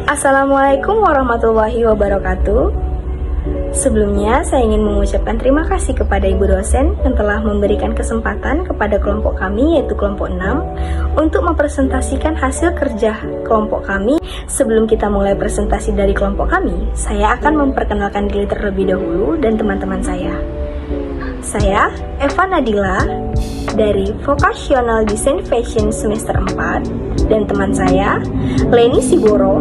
Assalamualaikum warahmatullahi wabarakatuh. Sebelumnya, saya ingin mengucapkan terima kasih kepada Ibu dosen yang telah memberikan kesempatan kepada kelompok kami, yaitu kelompok 6, untuk mempresentasikan hasil kerja kelompok kami. Sebelum kita mulai presentasi dari kelompok kami, saya akan memperkenalkan diri terlebih dahulu dan teman-teman saya. Saya, Eva Nadila, dari Vocational Design Fashion semester 4, dan teman saya, Leni Siboro,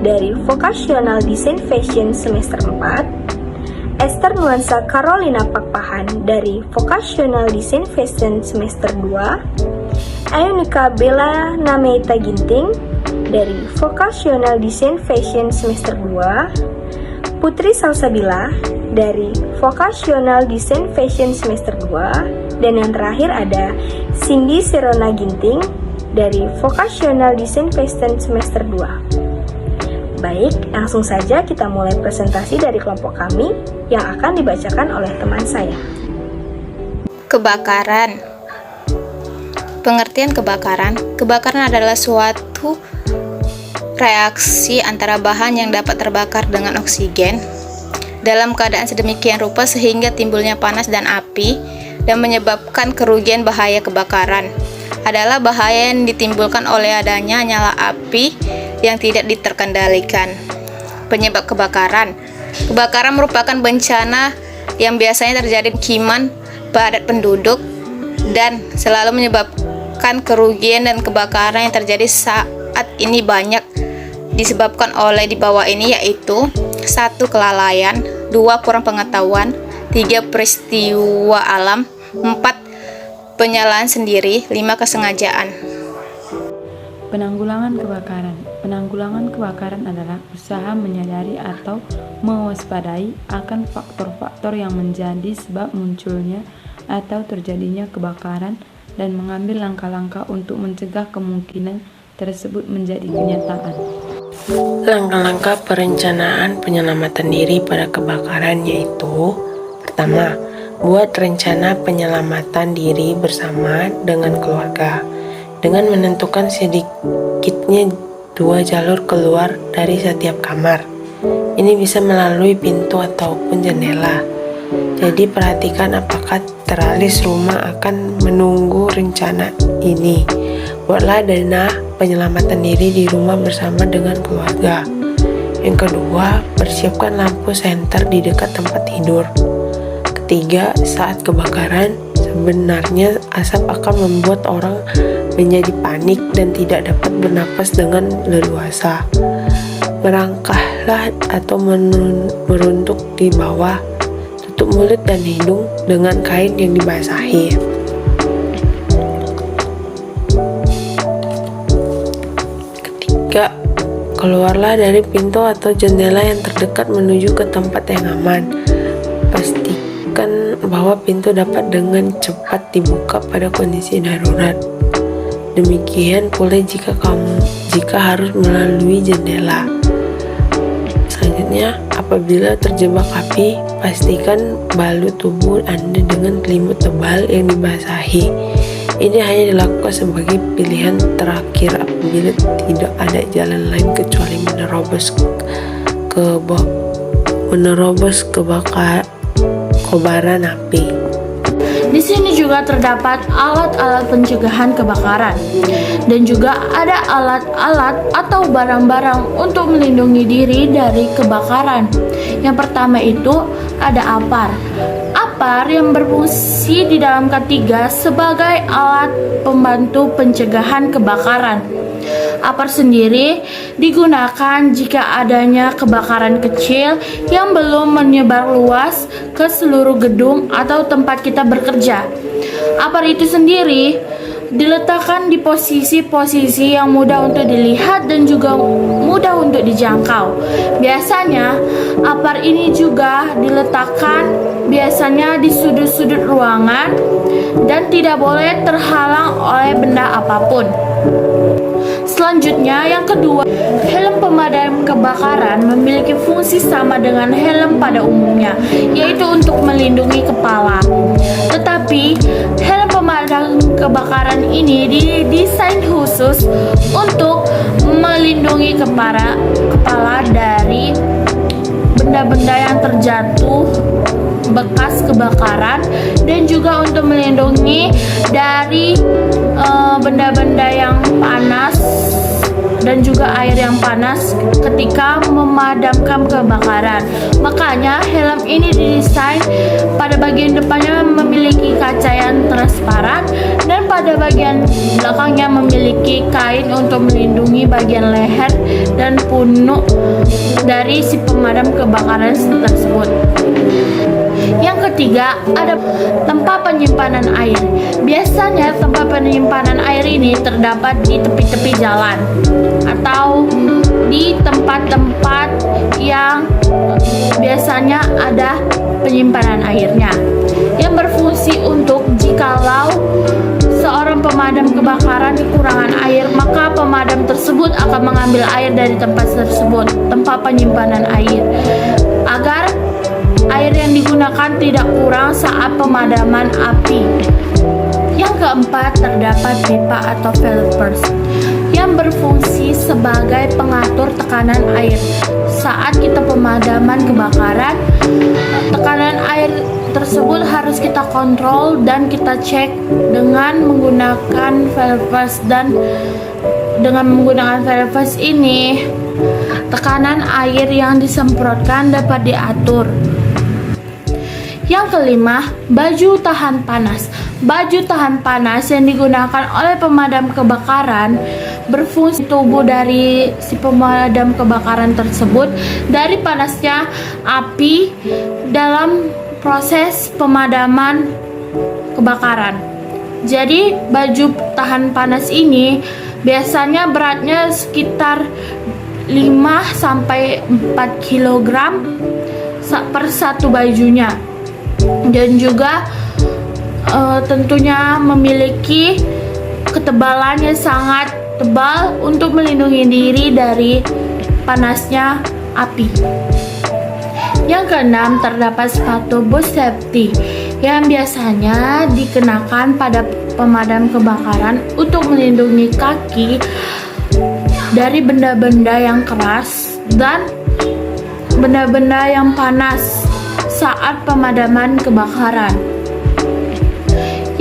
dari Vocational Design Fashion semester 4, Esther Nuansa Carolina Pakpahan dari Vocational Design Fashion semester 2, Ayunika Bella Nameita Ginting dari Vocational Design Fashion semester 2, Putri Salsabila dari Vocational Design Fashion semester 2, dan yang terakhir ada Cindy Serona Ginting dari Vocational Design Fashion semester 2. Baik, langsung saja kita mulai presentasi dari kelompok kami yang akan dibacakan oleh teman saya. Kebakaran. Pengertian kebakaran. Kebakaran adalah suatu reaksi antara bahan yang dapat terbakar dengan oksigen dalam keadaan sedemikian rupa sehingga timbulnya panas dan api dan menyebabkan kerugian. Bahaya kebakaran adalah bahaya yang ditimbulkan oleh adanya nyala api yang tidak diterkendalikan. Penyebab kebakaran. Kebakaran merupakan bencana yang biasanya terjadi di pemukiman padat penduduk dan selalu menyebabkan kerugian, dan kebakaran yang terjadi saat ini banyak disebabkan oleh di bawah ini, yaitu 1. Kelalaian, 2. Kurang pengetahuan, 3. Peristiwa alam, 4. Penyalaan sendiri, 5. Kesengajaan. Penanggulangan kebakaran. Penanggulangan kebakaran adalah usaha menyadari atau mewaspadai akan faktor-faktor yang menjadi sebab munculnya atau terjadinya kebakaran dan mengambil langkah-langkah untuk mencegah kemungkinan tersebut menjadi kenyataan. Langkah-langkah perencanaan penyelamatan diri pada kebakaran yaitu: pertama, buat rencana penyelamatan diri bersama dengan keluarga dengan menentukan sedikitnya 2 jalur keluar dari setiap kamar. Ini bisa melalui pintu ataupun jendela. Jadi perhatikan apakah teralis rumah akan menunggu rencana ini. Buatlah dana penyelamatan diri di rumah bersama dengan keluarga. Yang kedua, persiapkan lampu senter di dekat tempat tidur. Ketiga, saat kebakaran, sebenarnya asap akan membuat orang menjadi panik dan tidak dapat bernapas dengan leluasa. Merangkahlah atau meruntuk di bawah. Tutup mulut dan hidung dengan kain yang dibasahi. Ketiga, keluarlah dari pintu atau jendela yang terdekat menuju ke tempat yang aman. Pastikan bahwa pintu dapat dengan cepat dibuka pada kondisi darurat. Demikian pula jika harus melalui jendela. Selanjutnya, apabila terjebak api, pastikan balut tubuh Anda dengan selimut tebal yang dibasahi. Ini hanya dilakukan sebagai pilihan terakhir apabila tidak ada jalan lain kecuali menerobos kobaran api. Di sini juga terdapat alat-alat pencegahan kebakaran dan juga ada alat-alat atau barang-barang untuk melindungi diri dari kebakaran. Yang pertama itu ada apar. Apar yang berfungsi di dalam K3 sebagai alat pembantu pencegahan kebakaran. Apar sendiri digunakan jika adanya kebakaran kecil yang belum menyebar luas ke seluruh gedung atau tempat kita bekerja. Apar itu sendiri diletakkan di posisi-posisi yang mudah untuk dilihat dan juga mudah untuk dijangkau. Biasanya apar ini juga diletakkan biasanya di sudut-sudut ruangan dan tidak boleh terhalang oleh benda apapun. Selanjutnya, yang kedua, helm pemadam kebakaran memiliki fungsi sama dengan helm pada umumnya, yaitu untuk melindungi kepala. Tetapi, helm pemadam kebakaran ini didesain khusus untuk melindungi kepala dari benda-benda yang terjatuh bekas kebakaran, dan juga untuk melindungi dari benda-benda yang panas dan juga air yang panas ketika memadamkan kebakaran. Makanya helm ini didesain pada bagian depannya memiliki kaca yang transparan, dan pada bagian belakangnya memiliki kain untuk melindungi bagian leher dan punuk dari si pemadam kebakaran tersebut. Yang ketiga, ada tempat penyimpanan air. Biasanya tempat penyimpanan air ini terdapat di tepi-tepi jalan atau di tempat-tempat yang biasanya ada penyimpanan airnya, yang berfungsi untuk jikalau seorang pemadam kebakaran kekurangan air, maka pemadam tersebut akan mengambil air dari tempat tersebut, tempat penyimpanan air, agar air yang digunakan tidak kurang saat pemadaman api. Yang keempat, terdapat pipa atau valves yang berfungsi sebagai pengatur tekanan air. Saat kita pemadaman kebakaran, tekanan air tersebut harus kita kontrol dan kita cek dengan menggunakan valves, dan dengan menggunakan valves ini tekanan air yang disemprotkan dapat diatur. Yang kelima, baju tahan panas. Baju tahan panas yang digunakan oleh pemadam kebakaran berfungsi tubuh dari si pemadam kebakaran tersebut dari panasnya api dalam proses pemadaman kebakaran. Jadi baju tahan panas ini biasanya beratnya sekitar 5 sampai 4 kg per satu bajunya, dan juga tentunya memiliki ketebalan yang sangat tebal untuk melindungi diri dari panasnya api. Yang keenam, terdapat sepatu boots safety yang biasanya dikenakan pada pemadam kebakaran untuk melindungi kaki dari benda-benda yang keras dan benda-benda yang panas saat pemadaman kebakaran.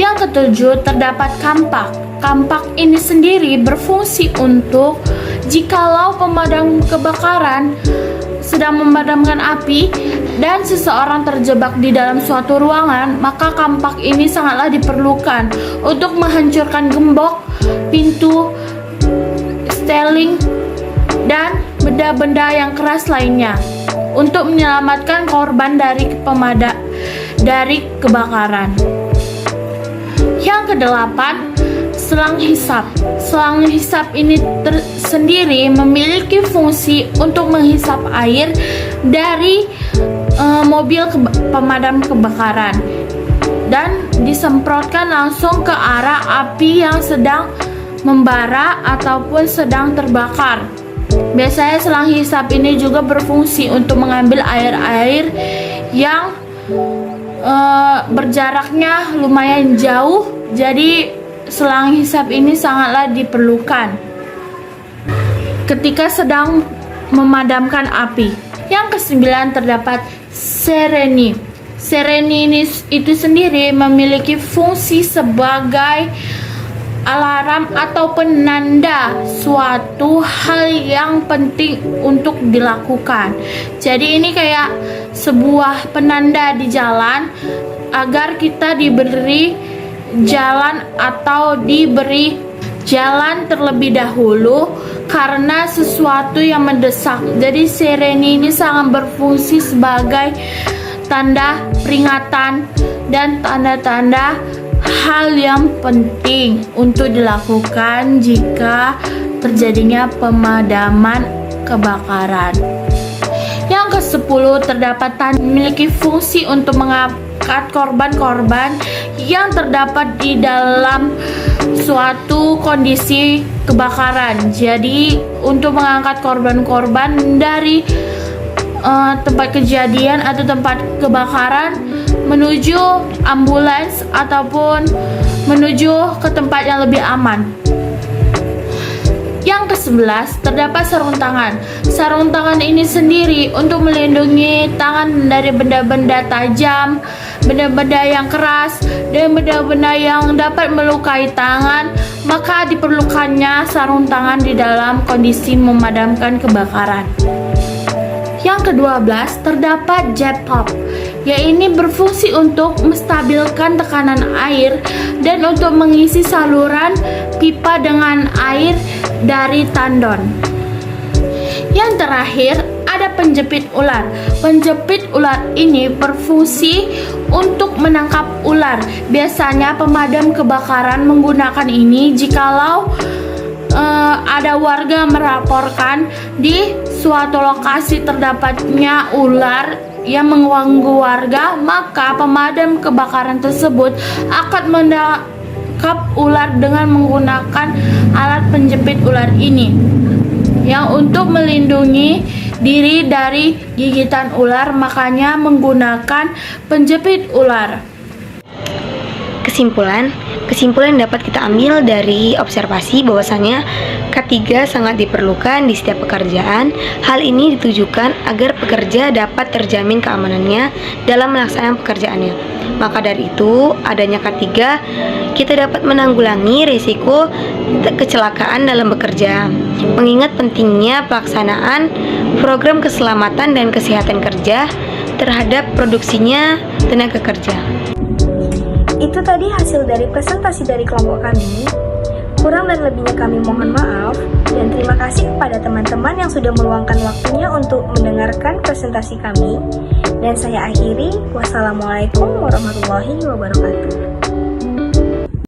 Yang ketujuh, terdapat kampak. Kampak ini sendiri berfungsi untuk jikalau pemadam kebakaran sedang memadamkan api dan seseorang terjebak di dalam suatu ruangan, maka kampak ini sangatlah diperlukan untuk menghancurkan gembok, pintu, steling, dan benda-benda yang keras lainnya untuk menyelamatkan korban dari kebakaran. Yang kedelapan, selang hisap. Selang hisap ini sendiri memiliki fungsi untuk menghisap air dari mobil pemadam kebakaran dan disemprotkan langsung ke arah api yang sedang membara ataupun sedang terbakar. Biasanya selang hisap ini juga berfungsi untuk mengambil air-air yang berjaraknya lumayan jauh, jadi selang hisap ini sangatlah diperlukan ketika sedang memadamkan api. Yang kesembilan, terdapat sirene. Sirene ini itu sendiri memiliki fungsi sebagai alarm atau penanda suatu hal yang penting untuk dilakukan. Jadi ini kayak sebuah penanda di jalan agar kita diberi jalan atau diberi jalan terlebih dahulu karena sesuatu yang mendesak. Jadi sirene ini sangat berfungsi sebagai tanda peringatan dan tanda-tanda hal yang penting untuk dilakukan jika terjadinya pemadaman kebakaran. Yang ke-10, terdapat tanda memiliki fungsi untuk mengangkat korban-korban yang terdapat di dalam suatu kondisi kebakaran. Jadi untuk mengangkat korban-korban dari tempat kejadian atau tempat kebakaran menuju ambulans ataupun menuju ke tempat yang lebih aman. Yang ke-11, terdapat sarung tangan. Sarung tangan ini sendiri untuk melindungi tangan dari benda-benda tajam, benda-benda yang keras, dan benda-benda yang dapat melukai tangan. Maka diperlukannya sarung tangan di dalam kondisi memadamkan kebakaran. Yang ke-12, terdapat jet pump, yaitu berfungsi untuk menstabilkan tekanan air dan untuk mengisi saluran pipa dengan air dari tandon. Yang terakhir, ada penjepit ular. Penjepit ular ini berfungsi untuk menangkap ular. Biasanya pemadam kebakaran menggunakan ini jikalau ada warga melaporkan di suatu lokasi terdapatnya ular yang mengganggu warga, maka pemadam kebakaran tersebut akan menangkap ular dengan menggunakan alat penjepit ular ini yang untuk melindungi diri dari gigitan ular, makanya menggunakan penjepit ular. Kesimpulan yang dapat kita ambil dari observasi bahwasanya K3 sangat diperlukan di setiap pekerjaan. Hal ini ditujukan agar pekerja dapat terjamin keamanannya dalam melaksanakan pekerjaannya. Maka dari itu, adanya K3 kita dapat menanggulangi risiko kecelakaan dalam bekerja. Mengingat pentingnya pelaksanaan program keselamatan dan kesehatan kerja terhadap produksinya tenaga kerja. Itu tadi hasil dari presentasi dari kelompok kami. Kurang dan lebihnya kami mohon maaf, dan terima kasih kepada teman-teman yang sudah meluangkan waktunya untuk mendengarkan presentasi kami. Dan saya akhiri, wassalamualaikum warahmatullahi wabarakatuh.